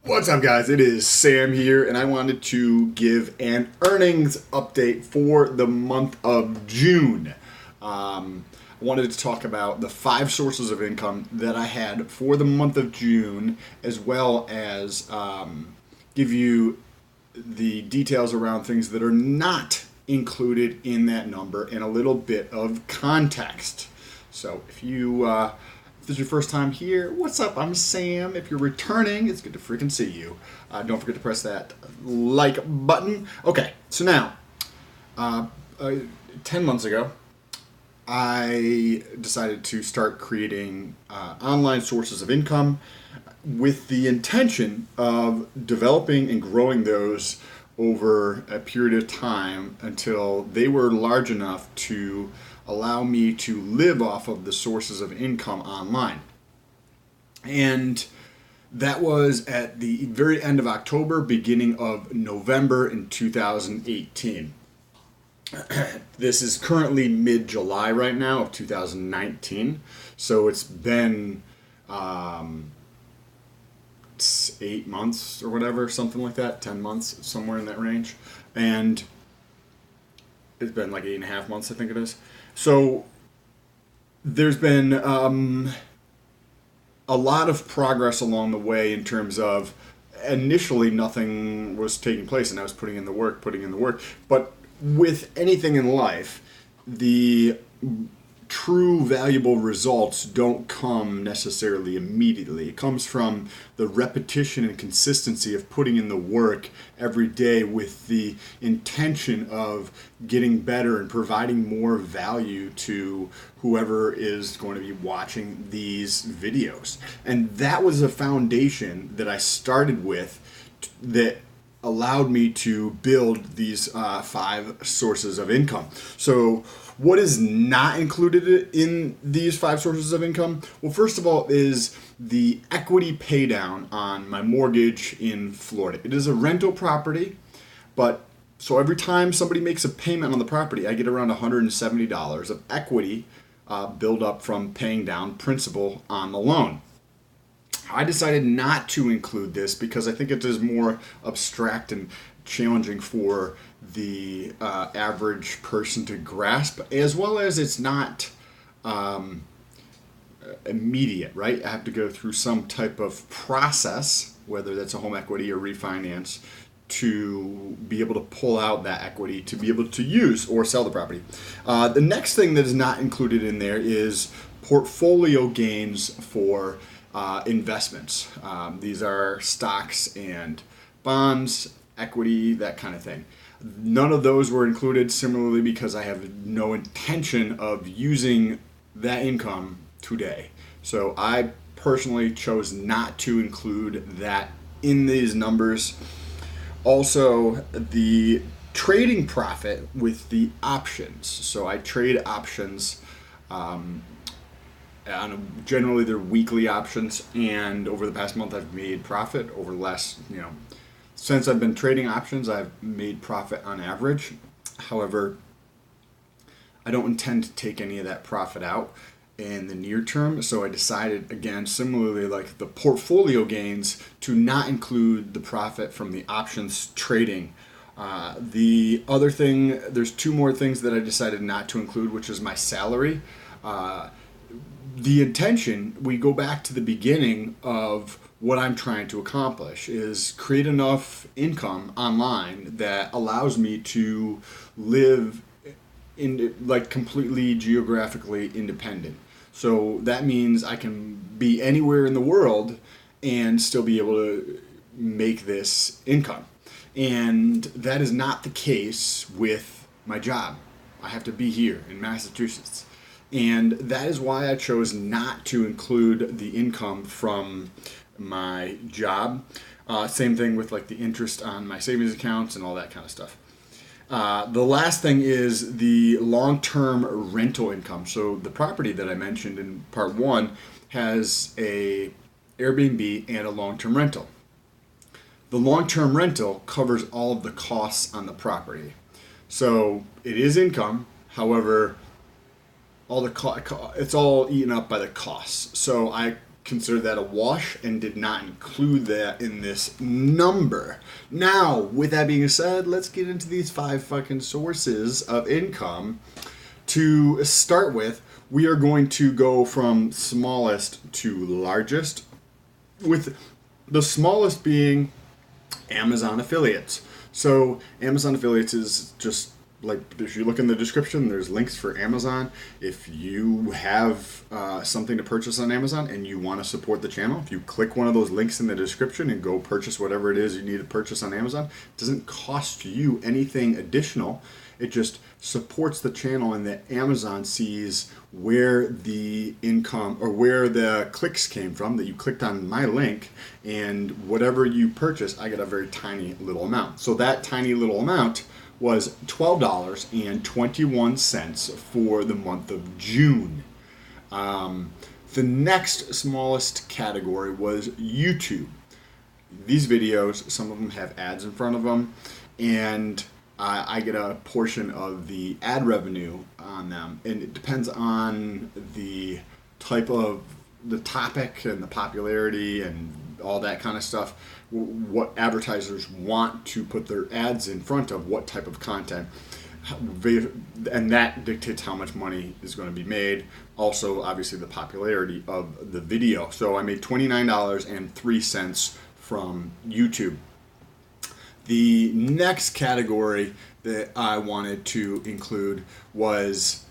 What's up, guys? It is Sam here, and I wanted to give an earnings update for the month of June. I wanted to talk about the 5 sources of income that I had for the month of June, as well as give you the details around things that are not included in that number and a little bit of context. So if this is your first time here, what's up? I'm Sam. If you're returning, it's good to freaking see you. Don't forget to press that like button. Okay, so now, 10 months ago, I decided to start creating online sources of income with the intention of developing and growing those over a period of time until they were large enough to allow me to live off of the sources of income online. And that was at the very end of October, beginning of November in 2018. This is currently mid-July right now of 2019. So it's been 8 months or whatever, something like that, 10 months, somewhere in that range. And it's been like 8.5 months, I think it is. So there's been a lot of progress along the way in terms of initially nothing was taking place and I was putting in the work. But with anything in life, the true valuable results don't come necessarily immediately. It comes from the repetition and consistency of putting in the work every day with the intention of getting better and providing more value to whoever is going to be watching these videos. And that was a foundation that I started with that allowed me to build these 5 sources of income. So what is not included in these 5 sources of income? Well, first of all is the equity pay down on my mortgage in Florida. It is a rental property, but so every time somebody makes a payment on the property, I get around $170 of equity build up from paying down principal on the loan. I decided not to include this because I think it is more abstract and challenging for the average person to grasp, as well as it's not immediate, right? I have to go through some type of process, whether that's a home equity or refinance, to be able to pull out that equity to be able to use or sell the property. The next thing that is not included in there is portfolio gains for investments. These are stocks and bonds, equity, that kind of thing. None of those were included, similarly because I have no intention of using that income today. So I personally chose not to include that in these numbers. Also, the trading profit with the options. So I trade options. Generally, they're weekly options, and over the past month, I've made profit. Over the last, since I've been trading options, I've made profit on average. However, I don't intend to take any of that profit out in the near term, so I decided, again, similarly like the portfolio gains, to not include the profit from the options trading. The other thing, there's 2 more things that I decided not to include, which is my salary. The intention, we go back to the beginning of what I'm trying to accomplish, is create enough income online that allows me to live in like completely geographically independent. So that means I can be anywhere in the world and still be able to make this income. And that is not the case with my job. I have to be here in Massachusetts. And that is why I chose not to include the income from my job. Same thing with like the interest on my savings accounts and all that kind of stuff. The last thing is the long-term rental income. So the property that I mentioned in part 1 has a Airbnb and a long-term rental. The long-term rental covers all of the costs on the property. So it is income, however, all the it's all eaten up by the costs. So I consider that a wash and did not include that in this number. Now, with that being said, let's get into these 5 fucking sources of income. To start with, we are going to go from smallest to largest, with the smallest being Amazon affiliates. So Amazon affiliates is just like, if you look in the description, there's links for Amazon. If you have something to purchase on Amazon and you want to support the channel, if you click one of those links in the description and go purchase whatever it is you need to purchase on Amazon, it doesn't cost you anything additional. It just supports the channel, and that Amazon sees where the income or where the clicks came from, that you clicked on my link, and whatever you purchase, I get a very tiny little amount. So that tiny little amount was $12.21 for the month of June. The next smallest category was YouTube. These videos, some of them have ads in front of them, and I get a portion of the ad revenue on them, and it depends on the type of the topic and the popularity and all that kind of stuff, what advertisers want to put their ads in front of, what type of content, and that dictates how much money is going to be made. Also, obviously, the popularity of the video. So I made $29.03 from YouTube. The next category that I wanted to include was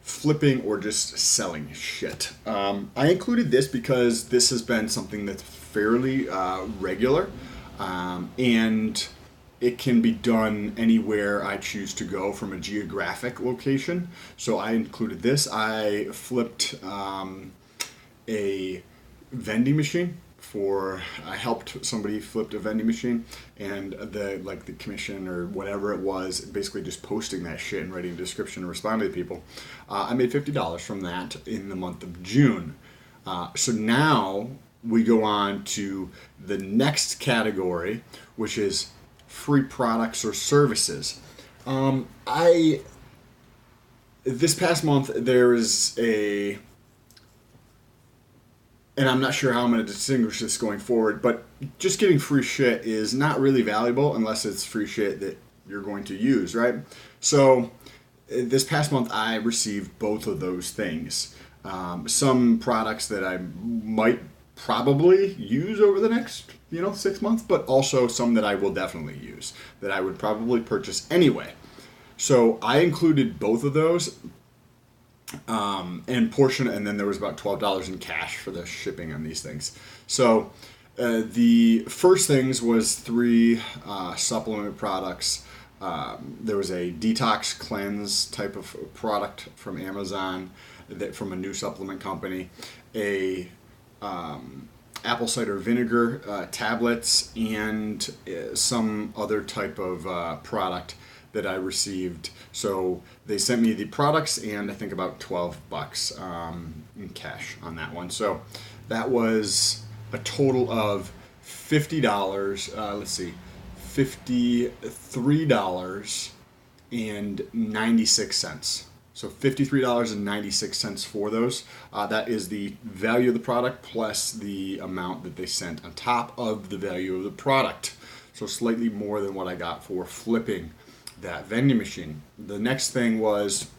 flipping or just selling shit. I included this because this has been something that's fairly regular, and it can be done anywhere I choose to go from a geographic location. So I included this. I flipped a vending machine. I helped somebody flip a vending machine, and the commission or whatever it was, basically just posting that shit and writing a description and responding to people. I made $50 from that in the month of June. So now we go on to the next category, which is free products or services. This past month there is and I'm not sure how I'm going to distinguish this going forward, but just getting free shit is not really valuable unless it's free shit that you're going to use, right? So this past month I received both of those things. Some products that I might probably use over the next 6 months, but also some that I will definitely use, that I would probably purchase anyway. So I included both of those. And then there was about $12 in cash for the shipping on these things. So the first things was 3 supplement products. There was a detox cleanse type of product from Amazon, from a new supplement company, a apple cider vinegar tablets, and some other type of product that I received. So they sent me the products and I think about $12 in cash on that one. So that was a total of $50. $53.96. So $53.96 for those. That is the value of the product plus the amount that they sent on top of the value of the product. So slightly more than what I got for flipping that vending machine. The next thing was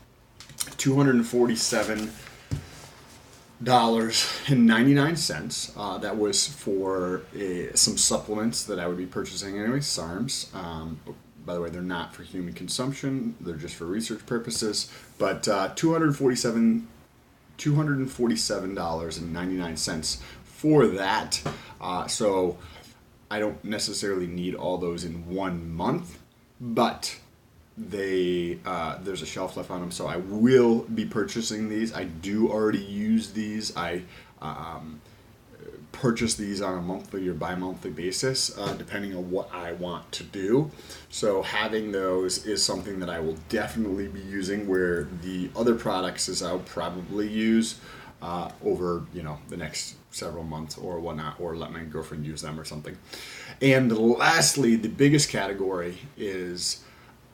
$247.99. That was for some supplements that I would be purchasing anyway, SARMs. By the way, they're not for human consumption. They're just for research purposes. But $247.99 for that. So I don't necessarily need all those in 1 month, but there's a shelf life on them, so I will be purchasing these. I do already use these. I purchase these on a monthly or bi-monthly basis, depending on what I want to do. So having those is something that I will definitely be using, where the other products is I'll probably use over the next several months or whatnot, or let my girlfriend use them or something. And lastly, the biggest category is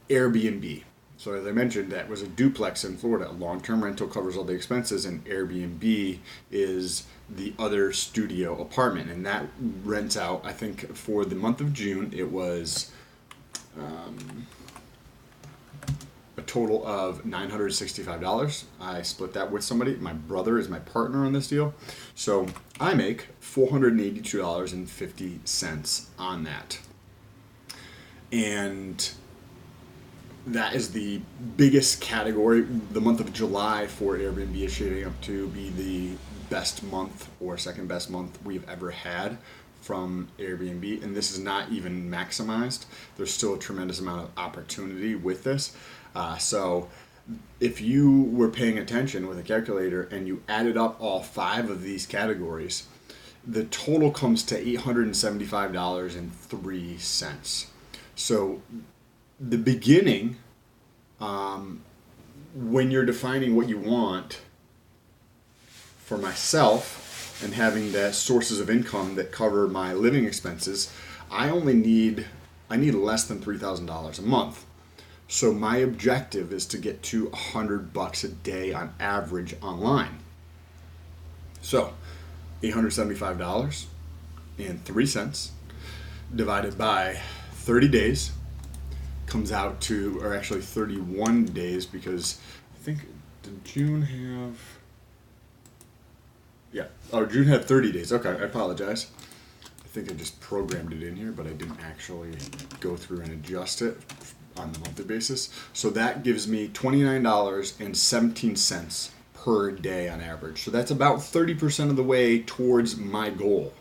Airbnb. So as I mentioned, that was a duplex in Florida. Long-term rental covers all the expenses, and Airbnb is the other studio apartment, and that rents out. I think for the month of June, it was a total of $965. I split that with somebody. My brother is my partner on this deal, so I make $482.50 on that, and that is the biggest category. The month of July for Airbnb is shaping up to be the best month or second best month we've ever had from Airbnb, and this is not even maximized. There's still a tremendous amount of opportunity with this. So if you were paying attention with a calculator and you added up all 5 of these categories, the total comes to $875.03. So the beginning, when you're defining what you want, for myself and having the sources of income that cover my living expenses, I need less than $3,000 a month. So my objective is to get to $100 a day on average online. So $875.03 divided by 30 days comes out to, or actually 31 days, because I think, did June have, June had 30 days. Okay, I apologize. I think I just programmed it in here, but I didn't actually go through and adjust it on the monthly basis. So that gives me $29.17 per day on average. So that's about 30% of the way towards my goal.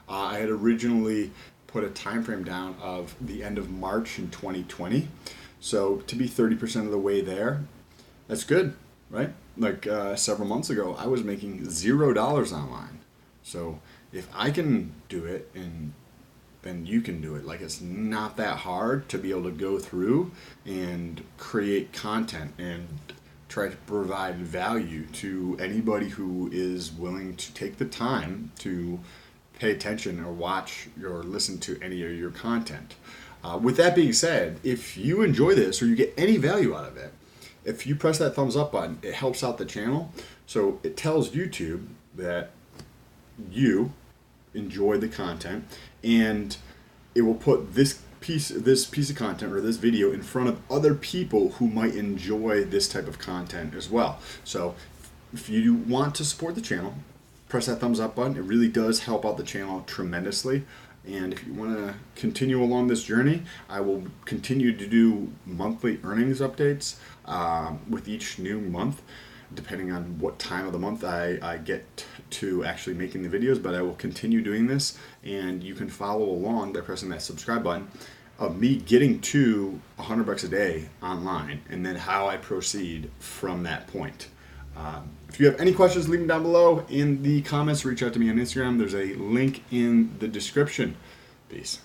I had originally put a time frame down of the end of March in 2020. So to be 30% of the way there, that's good, right? Like several months ago, I was making $0 online. So if I can do it, and then you can do it. Like, it's not that hard to be able to go through and create content and try to provide value to anybody who is willing to take the time to pay attention or watch or listen to any of your content. With that being said, if you enjoy this or you get any value out of it, if you press that thumbs up button, it helps out the channel. So it tells YouTube that you enjoy the content, and it will put this piece of content or this video in front of other people who might enjoy this type of content as well. So if you want to support the channel, press that thumbs up button. It really does help out the channel tremendously. And if you want to continue along this journey, I will continue to do monthly earnings updates with each new month, depending on what time of the month I get to actually making the videos. But I will continue doing this, and you can follow along by pressing that subscribe button of me getting to $100 a day online, and then how I proceed from that point. If you have any questions, leave them down below in the comments. Reach out to me on Instagram. There's a link in the description. Peace.